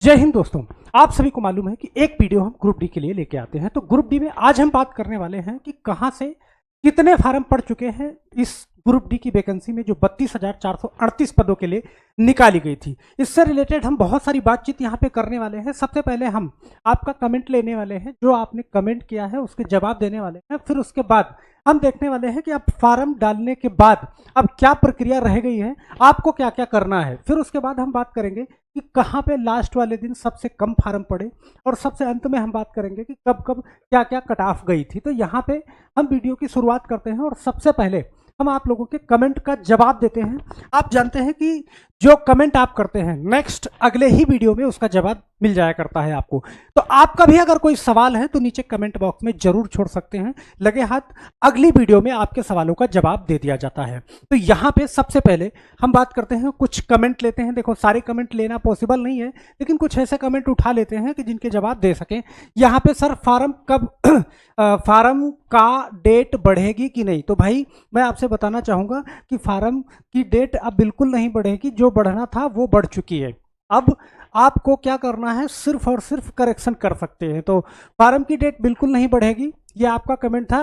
जय हिंद दोस्तों। आप सभी को मालूम है कि एक वीडियो हम ग्रुप डी के लिए लेके आते हैं। तो ग्रुप डी में आज हम बात करने वाले हैं कि कहां से कितने फार्म पड़ चुके हैं इस ग्रुप डी की वैकेंसी में जो 32,438 पदों के लिए निकाली गई थी। इससे रिलेटेड हम बहुत सारी बातचीत यहाँ पे करने वाले हैं। सबसे पहले हम आपका कमेंट लेने वाले हैं, जो आपने कमेंट किया है उसके जवाब देने वाले हैं। फिर उसके बाद हम देखने वाले हैं कि अब फार्म डालने के बाद अब क्या प्रक्रिया रह गई है, आपको क्या क्या करना है। फिर उसके बाद हम बात करेंगे कि कहाँ पे लास्ट वाले दिन सबसे कम फार्म पड़े, और सबसे अंत में हम बात करेंगे कि कब कब क्या क्या कट ऑफ गई थी। तो यहाँ पे हम वीडियो की शुरुआत करते हैं और सबसे पहले हम आप लोगों के कमेंट का जवाब देते हैं। आप जानते हैं कि जो कमेंट आप करते हैं नेक्स्ट अगले ही वीडियो में उसका जवाब मिल जाया करता है आपको। तो आपका भी अगर कोई सवाल है तो नीचे कमेंट बॉक्स में जरूर छोड़ सकते हैं, लगे हाथ अगली वीडियो में आपके सवालों का जवाब दे दिया जाता है। तो यहाँ पे सबसे पहले हम बात करते हैं, कुछ कमेंट लेते हैं। देखो सारे कमेंट लेना पॉसिबल नहीं है, लेकिन कुछ ऐसे कमेंट उठा लेते हैं कि जिनके जवाब दे सकें। यहाँ पे सर फार्म कब फार्म का डेट बढ़ेगी कि नहीं, तो भाई मैं आपसे बताना चाहूँगा कि फार्म की डेट अब बिल्कुल नहीं बढ़ेगी। जो बढ़ना था वो बढ़ चुकी है। अब आपको क्या करना है, सिर्फ और सिर्फ करेक्शन कर सकते हैं। तो फार्म की डेट बिल्कुल नहीं बढ़ेगी, ये आपका कमेंट था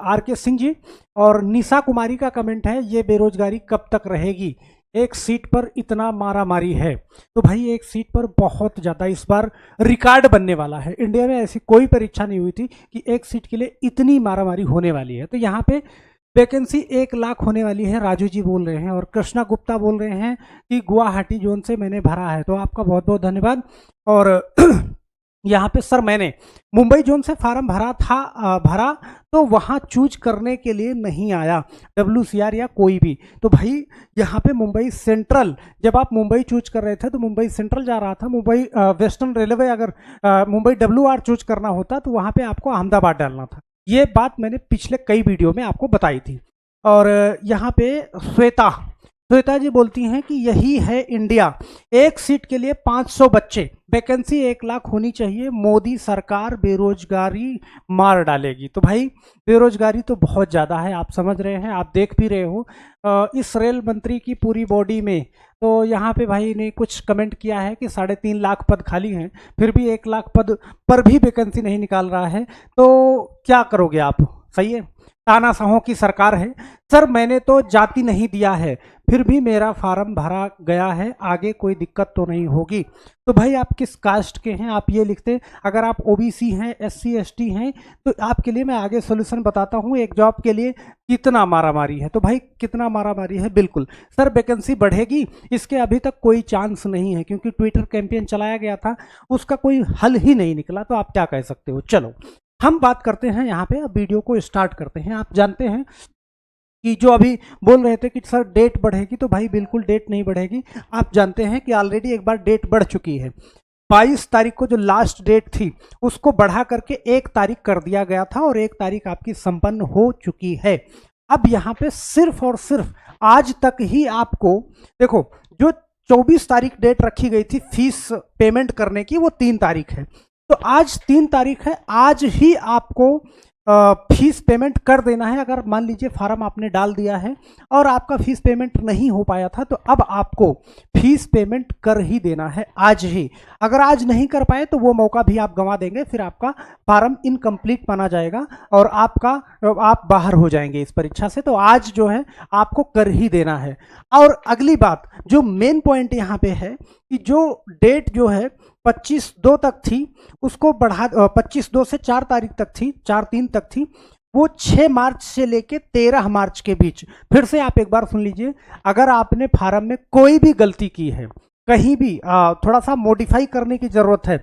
आर के सिंह जी। और निशा कुमारी का कमेंट है, ये बेरोजगारी कब तक रहेगी, एक सीट पर इतना मारामारी है। तो भाई एक सीट पर बहुत ज़्यादा इस बार रिकॉर्ड बनने वाला है। इंडिया में ऐसी कोई परीक्षा नहीं हुई थी कि एक सीट के लिए इतनी मारामारी होने वाली है। तो यहाँ पे वैकेंसी 1 लाख होने वाली है, राजू जी बोल रहे हैं। और कृष्णा गुप्ता बोल रहे हैं कि गुवाहाटी जोन से मैंने भरा है, तो आपका बहुत बहुत धन्यवाद। और यहाँ पे सर मैंने मुंबई जोन से फार्म भरा तो वहाँ चूज करने के लिए नहीं आया WCR या कोई भी। तो भाई यहाँ पे मुंबई सेंट्रल, जब आप मुंबई चूज कर रहे थे तो मुंबई सेंट्रल जा रहा था। मुंबई वेस्टर्न रेलवे, अगर मुंबई WR चूज करना होता तो वहाँ पे आपको अहमदाबाद डालना था। ये बात मैंने पिछले कई वीडियो में आपको बताई थी। और यहाँ पे श्वेता जी बोलती हैं कि यही है इंडिया, एक सीट के लिए 500 बच्चे, वैकेंसी 1 लाख होनी चाहिए, मोदी सरकार बेरोजगारी मार डालेगी। तो भाई बेरोजगारी तो बहुत ज़्यादा है, आप समझ रहे हैं, आप देख भी रहे हो इस रेल मंत्री की पूरी बॉडी में। तो यहाँ पे भाई ने कुछ कमेंट किया है कि 3.5 लाख पद खाली हैं, फिर भी 1 लाख पद पर भी वैकेंसी नहीं निकाल रहा है। तो क्या करोगे आप, सही है, तानाशाहों की सरकार है। सर मैंने तो जाति नहीं दिया है, फिर भी मेरा फार्म भरा गया है, आगे कोई दिक्कत तो नहीं होगी। तो भाई आप किस कास्ट के हैं, आप ये लिखते। अगर आप OBC हैं, SC ST हैं, तो आपके लिए मैं आगे सॉल्यूशन बताता हूँ। एक जॉब के लिए कितना मारामारी है, तो भाई कितना मारामारी है। बिल्कुल सर वैकेंसी बढ़ेगी, इसके अभी तक कोई चांस नहीं है, क्योंकि ट्विटर कैंपेन चलाया गया था, उसका कोई हल ही नहीं निकला। तो आप क्या कह सकते हो। चलो हम बात करते हैं यहाँ पे, अब वीडियो को स्टार्ट करते हैं। आप जानते हैं कि जो अभी बोल रहे थे कि सर डेट बढ़ेगी, तो भाई बिल्कुल डेट नहीं बढ़ेगी। आप जानते हैं कि ऑलरेडी एक बार डेट बढ़ चुकी है। 22 तारीख को जो लास्ट डेट थी उसको बढ़ा करके 1 तारीख कर दिया गया था, और 1 तारीख आपकी संपन्न हो चुकी है। अब यहाँ पे सिर्फ और सिर्फ आज तक ही आपको, देखो जो 24 तारीख डेट रखी गई थी फीस पेमेंट करने की, वो 3 तारीख है। तो आज 3 तारीख है, आज ही आपको फीस पेमेंट कर देना है। अगर मान लीजिए फार्म आपने डाल दिया है और आपका फीस पेमेंट नहीं हो पाया था, तो अब आपको फीस पेमेंट कर ही देना है आज ही। अगर आज नहीं कर पाए तो वो मौका भी आप गंवा देंगे, फिर आपका फार्म इनकम्प्लीट माना जाएगा और आप बाहर हो जाएंगे इस परीक्षा से। तो आज जो है आपको कर ही देना है। और अगली बात, जो मेन पॉइंट यहाँ पे है कि जो डेट जो है 25/2 तक थी, उसको बढ़ा 25/2 से 4 तारीख तक थी, 4/3 तक थी, वो 6 मार्च से लेके 13 मार्च के बीच। फिर से आप एक बार सुन लीजिए, अगर आपने फार्म में कोई भी गलती की है, कहीं भी थोड़ा सा मॉडिफाई करने की जरूरत है,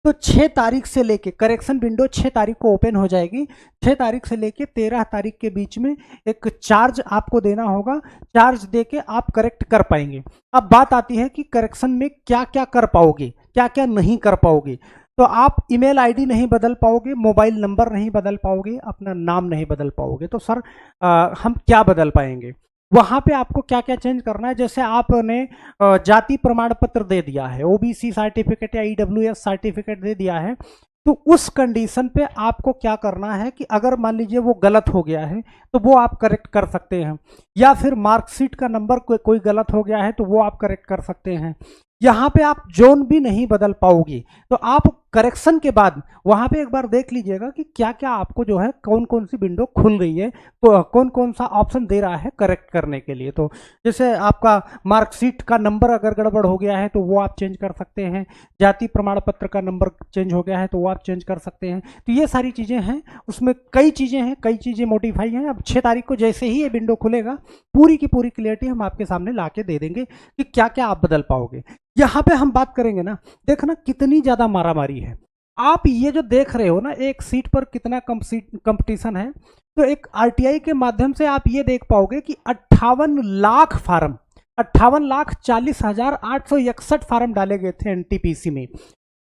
तो 6 तारीख से लेके, करेक्शन विंडो 6 तारीख को ओपन हो जाएगी। 6 तारीख से लेके 13 तारीख के बीच में एक चार्ज आपको देना होगा, चार्ज दे के आप करेक्ट कर पाएंगे। अब बात आती है कि करेक्शन में क्या क्या कर पाओगे, क्या क्या नहीं कर पाओगे। तो आप ईमेल आईडी नहीं बदल पाओगे, मोबाइल नंबर नहीं बदल पाओगे, अपना नाम नहीं बदल पाओगे। तो सर हम क्या बदल पाएंगे, वहाँ पे आपको क्या क्या चेंज करना है। जैसे आपने जाति प्रमाण पत्र दे दिया है, OBC सर्टिफिकेट या EWS सर्टिफिकेट दे दिया है, तो उस कंडीशन पे आपको क्या करना है कि अगर मान लीजिए वो गलत हो गया है तो वो आप करेक्ट कर सकते हैं, या फिर मार्कशीट का नंबर कोई गलत हो गया है तो वो आप करेक्ट कर सकते हैं, यहाँ पे आप जोन भी नहीं बदल पाओगे। तो आप करेक्शन के बाद वहाँ पे एक बार देख लीजिएगा कि क्या क्या आपको जो है कौन कौन सी विंडो खुल रही है, कौन कौन सा ऑप्शन दे रहा है करेक्ट करने के लिए। तो जैसे आपका मार्कशीट का नंबर अगर गड़बड़ हो गया है तो वो आप चेंज कर सकते हैं, जाति प्रमाण पत्र का नंबर चेंज हो गया है तो वो आप चेंज कर सकते हैं। तो ये सारी चीज़ें हैं, उसमें कई चीज़ें हैं, कई चीज़ें मॉडिफाई हैं। अब 6 तारीख को जैसे ही ये विंडो खुलेगा पूरी की पूरी क्लियरिटी हम आपके सामने ला के दे देंगे कि क्या क्या आप बदल पाओगे। यहाँ पे हम बात करेंगे ना, देखना कितनी ज़्यादा मारामारी है। आप ये जो देख रहे हो ना, एक सीट पर कितना कंपटीशन है, तो एक आरटीआई के माध्यम से आप ये देख पाओगे कि 58 लाख फार्म, 58,40,861 फार्म डाले गए थे एनटीपीसी में,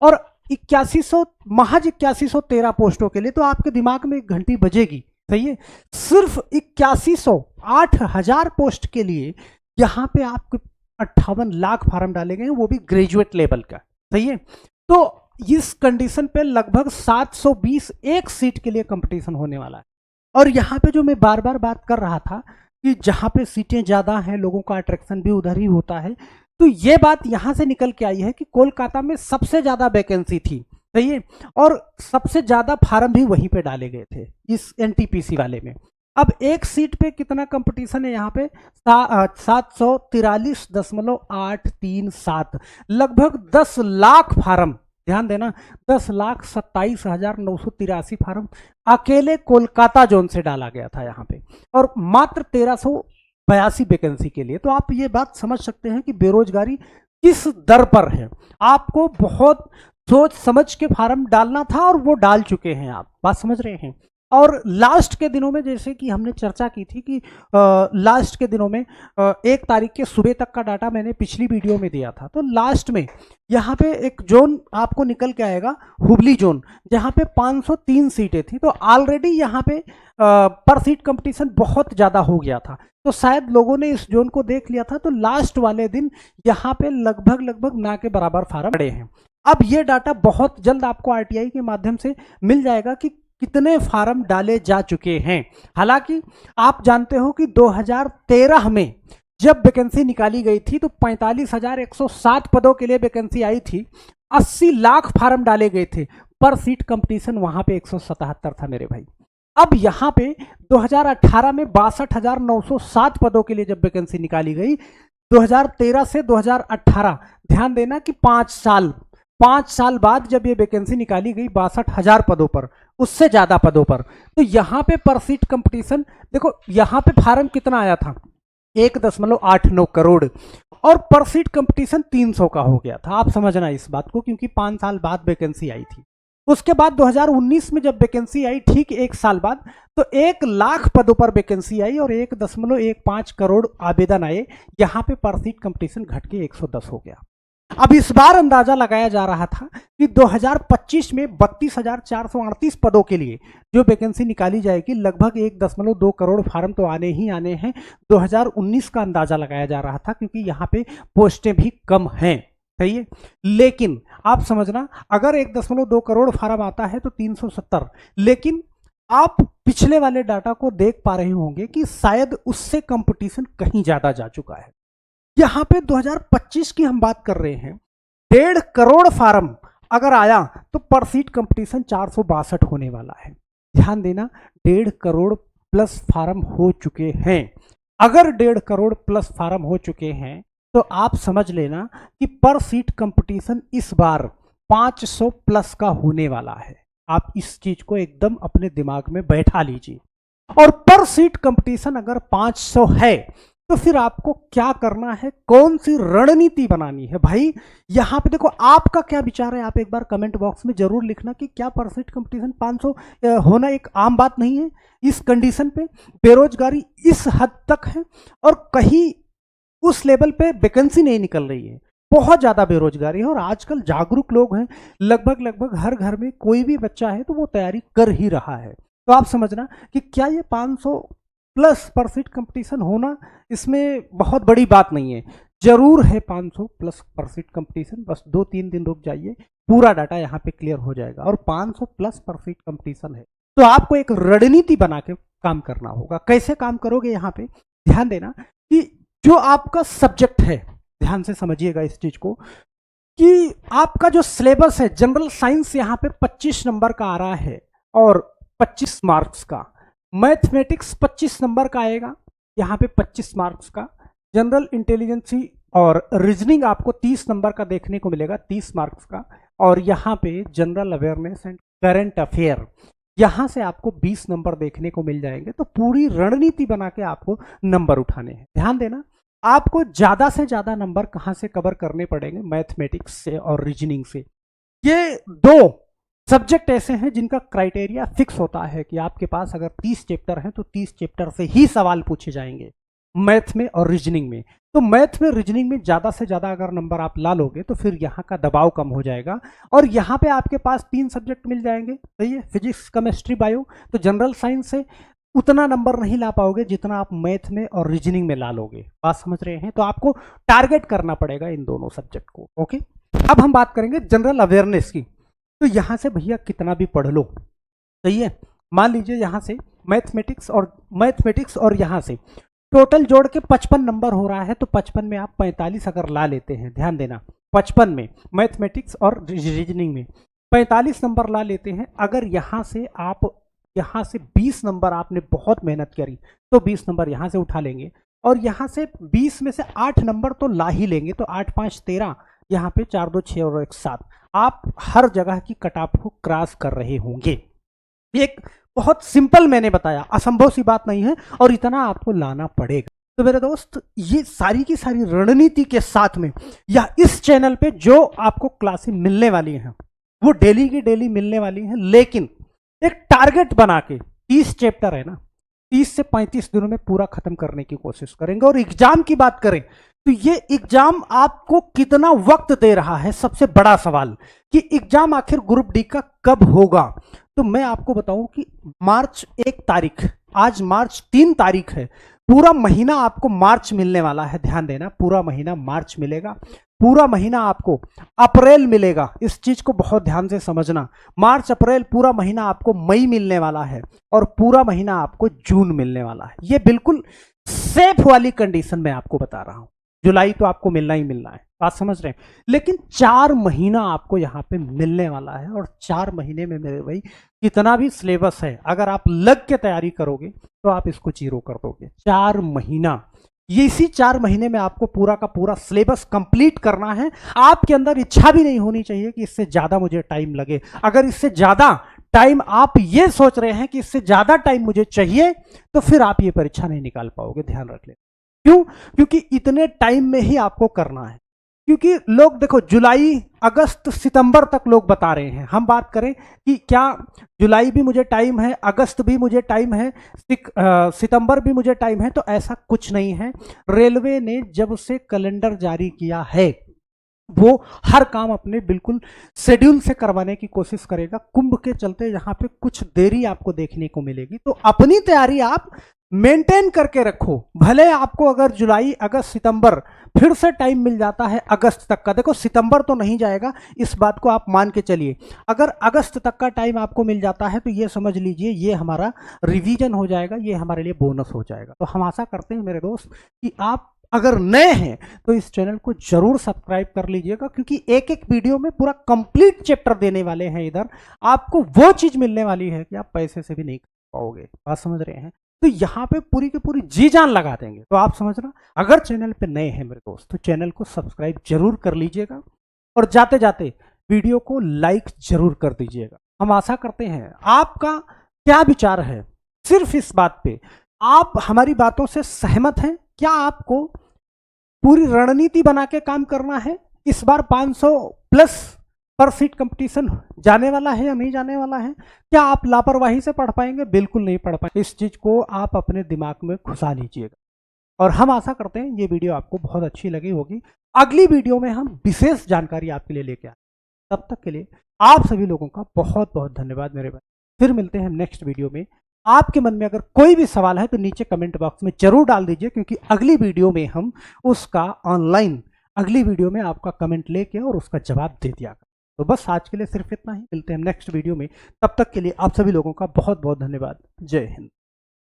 और 8100 महज 8113 पोस्टों के लिए। तो आपके दिमाग में एक घंटी बजेगी, सही है, सिर्फ 8100 8000 पोस्ट के लिए यहाँ पे आपके 58 लाख फार्म डाले गए हैं, वो भी ग्रेजुएट लेवल का, सही है। तो इस कंडीशन पे लगभग 720 एक सीट के लिए कंपटीशन होने वाला है। और यहाँ पे जो मैं बार बार बात कर रहा था कि जहाँ पे सीटें ज़्यादा हैं लोगों का अट्रैक्शन भी उधर ही होता है, तो ये बात यहाँ से निकल के आई है कि कोलकाता में सबसे ज़्यादा वैकेंसी थी, सही है, और सबसे ज़्यादा फार्म भी वहीं पे डाले गए थे इस एनटीपीसी वाले में। अब एक सीट पे कितना कंपटीशन है यहाँ पे, 743.837, लगभग 10 लाख फार्म, ध्यान देना, 10,27,983 फार्म अकेले कोलकाता जोन से डाला गया था यहाँ पे, और मात्र 1382 वैकेंसी के लिए। तो आप ये बात समझ सकते हैं कि बेरोजगारी किस दर पर है। आपको बहुत सोच समझ के फार्म डालना था और वो डाल चुके हैं आप, बात समझ रहे हैं। और लास्ट के दिनों में जैसे कि हमने चर्चा की थी कि लास्ट के दिनों में 1 तारीख के सुबह तक का डाटा मैंने पिछली वीडियो में दिया था। तो लास्ट में यहाँ पे एक जोन आपको निकल के आएगा, हुबली जोन, जहाँ पे 503 सीटें थी। तो ऑलरेडी यहाँ पे पर सीट कंपटीशन बहुत ज़्यादा हो गया था, तो शायद लोगों ने इस जोन को देख लिया था। तो लास्ट वाले दिन यहाँ पे लगभग ना के बराबर फार्म पड़े हैं। अब ये डाटा बहुत जल्द आपको आरटीआई के माध्यम से मिल जाएगा कि कितने फार्म डाले जा चुके हैं। हालांकि आप जानते हो कि 2013 में जब वैकेंसी निकाली गई थी तो 45,107 पदों के लिए वैकेंसी आई थी, 80 लाख फार्म डाले गए थे, पर सीट कंपटीशन वहां पे 177 था मेरे भाई। अब यहाँ पे 2018 में 62,907 पदों के लिए जब वैकेंसी निकाली गई, 2013 से 2018, ध्यान देना कि 5 साल बाद जब ये वैकेंसी निकाली गई 62,000 पदों पर, उससे ज्यादा पदों पर, तो यहाँ पे पर सीट कंपटीशन देखो, यहाँ पे फार्म कितना आया था, 1.89 करोड़, और पर सीट कंपटीशन 300 का हो गया था। आप समझना इस बात को, क्योंकि 5 साल बाद वैकेंसी आई थी। उसके बाद 2019 में जब वैकेंसी आई, ठीक 1 साल बाद, तो 1 लाख पदों पर वैकेंसी आई और 1.15 करोड़ आवेदन आए। यहाँ पे पर सीट कंपटीशन घट के 110 हो गया। अब इस बार अंदाजा लगाया जा रहा था कि 2025 में 32,438 पदों के लिए जो वैकेंसी निकाली जाएगी, लगभग 1.2 करोड़ फार्म तो आने ही आने हैं। 2019 का अंदाजा लगाया जा रहा था, क्योंकि यहाँ पे पोस्टें भी कम हैं, सही है। लेकिन आप समझना, अगर 1.2 करोड़ फार्म आता है तो 370, लेकिन आप पिछले वाले डाटा को देख पा रहे होंगे कि शायद उससे कंपटीशन कहीं ज्यादा जा चुका है। यहाँ पे 2025 की हम बात कर रहे हैं, 1.5 करोड़ फार्म अगर आया तो पर सीट कंपटीशन 462 होने वाला है। ध्यान देना, 1.5 करोड़ प्लस फार्म हो चुके हैं। अगर 1.5 करोड़ प्लस फार्म हो चुके हैं तो आप समझ लेना कि पर सीट कंपटीशन इस बार 500 प्लस का होने वाला है। आप इस चीज को एकदम अपने दिमाग में बैठा लीजिए। और पर सीट कंपटीशन अगर 500 है तो फिर आपको क्या करना है, कौन सी रणनीति बनानी है भाई। यहाँ पे देखो, आपका क्या विचार है, आप एक बार कमेंट बॉक्स में जरूर लिखना कि क्या पर सीट कंपटीशन 500 होना एक आम बात नहीं है। इस कंडीशन पे बेरोजगारी इस हद तक है और कहीं उस लेवल पे वैकेंसी नहीं निकल रही है, बहुत ज्यादा बेरोजगारी है। और आजकल जागरूक लोग हैं, लगभग हर घर में कोई भी बच्चा है तो वो तैयारी कर ही रहा है। तो आप समझना कि क्या ये 500 प्लस पर सीट कंपटीशन होना इसमें बहुत बड़ी बात नहीं है। जरूर है 500 प्लस पर सीट कंपटीशन, बस 2-3 दिन रुक जाइए, पूरा डाटा यहाँ पे क्लियर हो जाएगा। और 500 प्लस पर सीट कंपटीशन है तो आपको एक रणनीति बना के काम करना होगा। कैसे काम करोगे, यहाँ पे ध्यान देना कि जो आपका सब्जेक्ट है, ध्यान से समझिएगा इस चीज को, कि आपका जो सिलेबस है जनरल साइंस यहाँ पे 25 नंबर का आ रहा है और 25 मार्क्स का, मैथमेटिक्स 25 नंबर का आएगा यहाँ पे 25 मार्क्स का, जनरल इंटेलिजेंसी और रीजनिंग आपको 30 नंबर का देखने को मिलेगा 30 मार्क्स का, और यहाँ पे general awareness and current affair यहाँ से आपको 20 नंबर देखने को मिल जाएंगे। तो पूरी रणनीति बना के आपको नंबर उठाने हैं। ध्यान देना, आपको ज़्यादा से ज़्यादा नंबर कहाँ से कवर करने पड़ेंगे, मैथमेटिक्स से और रीजनिंग से। ये दो सब्जेक्ट ऐसे हैं जिनका क्राइटेरिया फिक्स होता है कि आपके पास अगर 30 चैप्टर हैं तो 30 चैप्टर से ही सवाल पूछे जाएंगे मैथ में और रीजनिंग में। तो मैथ में रीजनिंग में ज़्यादा से ज़्यादा अगर नंबर आप ला लोगे तो फिर यहाँ का दबाव कम हो जाएगा, और यहाँ पे आपके पास 3 सब्जेक्ट मिल जाएंगे, सही है, फिजिक्स केमिस्ट्री बायो। तो जनरल साइंस से उतना नंबर नहीं ला पाओगे जितना आप मैथ में और रीजनिंग में ला लोगे। बात समझ रहे हैं? तो आपको टारगेट करना पड़ेगा इन दोनों सब्जेक्ट को। ओके, अब हम बात करेंगे जनरल अवेयरनेस की। तो यहाँ से भैया कितना भी पढ़ लो, सही है। मान लीजिए यहाँ से मैथमेटिक्स और यहाँ से टोटल जोड़ के 55 नंबर हो रहा है, तो 55 में आप 45 अगर ला लेते हैं, ध्यान देना, 55 में मैथमेटिक्स और रीजनिंग में 45 नंबर ला लेते हैं। अगर यहाँ से 20 नंबर आपने बहुत मेहनत करी तो 20 नंबर यहाँ से उठा लेंगे, और यहाँ से 20 में से 8 नंबर तो ला ही लेंगे। तो 8 5 13, यहाँ पे 4 2 6 और 1 7, आप हर जगह की कट ऑफ को क्रॉस कर रहे होंगे। एक बहुत सिंपल मैंने बताया, असंभव सी बात नहीं है, और इतना आपको लाना पड़ेगा। तो मेरे दोस्त, ये सारी की सारी रणनीति के साथ में या इस चैनल पे जो आपको क्लासेस मिलने वाली हैं वो डेली की डेली मिलने वाली हैं, लेकिन एक टारगेट बना के 30 चैप्टर है ना, 30 से 35 दिनों में पूरा खत्म करने की कोशिश करेंगे। और एग्जाम की बात करें तो ये एग्जाम आपको कितना वक्त दे रहा है, सबसे बड़ा सवाल कि एग्जाम आखिर ग्रुप डी का कब होगा। तो मैं आपको बताऊं कि मार्च 1 तारीख, आज मार्च 3 तारीख है, पूरा महीना आपको मार्च मिलने वाला है। ध्यान देना, पूरा महीना मार्च मिलेगा, पूरा महीना आपको अप्रैल मिलेगा। इस चीज को बहुत ध्यान से समझना, मार्च अप्रैल पूरा महीना आपको मई मिलने वाला है, और पूरा महीना आपको जून मिलने वाला है। ये बिल्कुल सेफ वाली कंडीशन में आपको बता रहा हूं। जुलाई तो आपको मिलना ही मिलना है, बात समझ रहे हैं, लेकिन 4 महीना आपको यहाँ पे मिलने वाला है। और 4 महीने में मेरे भाई कितना भी सिलेबस है, अगर आप लग के तैयारी करोगे तो आप इसको जीरो कर दोगे। 4 महीना, ये इसी 4 महीने में आपको पूरा का पूरा सिलेबस कंप्लीट करना है। आपके अंदर इच्छा भी नहीं होनी चाहिए कि इससे ज्यादा मुझे टाइम लगे। अगर इससे ज्यादा टाइम आप ये सोच रहे हैं कि इससे ज्यादा टाइम मुझे चाहिए, तो फिर आप ये परीक्षा नहीं निकाल पाओगे, ध्यान रख लें। क्यों? क्योंकि इतने टाइम में ही आपको करना है। क्योंकि लोग देखो, जुलाई अगस्त सितंबर तक लोग बता रहे हैं, हम बात करें कि क्या जुलाई भी मुझे टाइम है, अगस्त भी मुझे टाइम है, सितंबर भी मुझे टाइम है, तो ऐसा कुछ नहीं है। रेलवे ने जब से कैलेंडर जारी किया है वो हर काम अपने बिल्कुल शेड्यूल से करवाने की कोशिश करेगा। कुंभ के चलते यहाँ पे कुछ देरी आपको देखने को मिलेगी, तो अपनी तैयारी आप मेंटेन करके रखो। भले आपको अगर जुलाई अगस्त सितंबर फिर से टाइम मिल जाता है अगस्त तक का, देखो सितंबर तो नहीं जाएगा, इस बात को आप मान के चलिए। अगर अगस्त तक का टाइम आपको मिल जाता है तो ये समझ लीजिए ये हमारा रिवीजन हो जाएगा, ये हमारे लिए बोनस हो जाएगा। तो हम आशा करते हैं मेरे दोस्त कि आप अगर नए हैं तो इस चैनल को जरूर सब्सक्राइब कर लीजिएगा, क्योंकि एक एक वीडियो में पूरा कंप्लीट चैप्टर देने वाले हैं। इधर आपको वो चीज मिलने वाली है कि आप पैसे से भी नहीं कर पाओगे, बात समझ रहे हैं। तो यहाँ पे पूरी की पूरी जी जान लगा देंगे। तो आप समझना, अगर चैनल पे नए हैं मेरे दोस्त तो चैनल को सब्सक्राइब जरूर कर लीजिएगा, और जाते जाते वीडियो को लाइक जरूर कर दीजिएगा। हम आशा करते हैं आपका क्या विचार है सिर्फ इस बात पे, आप हमारी बातों से सहमत हैं? क्या आपको पूरी रणनीति बना के काम करना है? इस बार 500 प्लस पर सीट कंपटीशन जाने वाला है या नहीं जाने वाला है? क्या आप लापरवाही से पढ़ पाएंगे? बिल्कुल नहीं पढ़ पाएंगे। इस चीज को आप अपने दिमाग में घुसा लीजिएगा, और हम आशा करते हैं ये वीडियो आपको बहुत अच्छी लगी होगी। अगली वीडियो में हम विशेष जानकारी आपके लिए लेके आए। तब तक के लिए आप सभी लोगों का बहुत बहुत धन्यवाद मेरे भाई। फिर मिलते हैं नेक्स्ट वीडियो में। आपके मन में अगर कोई भी सवाल है तो नीचे कमेंट बॉक्स में जरूर डाल दीजिए, क्योंकि अगली वीडियो में हम उसका ऑनलाइन अगली वीडियो में आपका कमेंट लेके और उसका जवाब दे दिया। तो बस आज के लिए सिर्फ इतना ही, मिलते हैं नेक्स्ट वीडियो में। तब तक के लिए आप सभी लोगों का बहुत बहुत धन्यवाद। जय हिंद।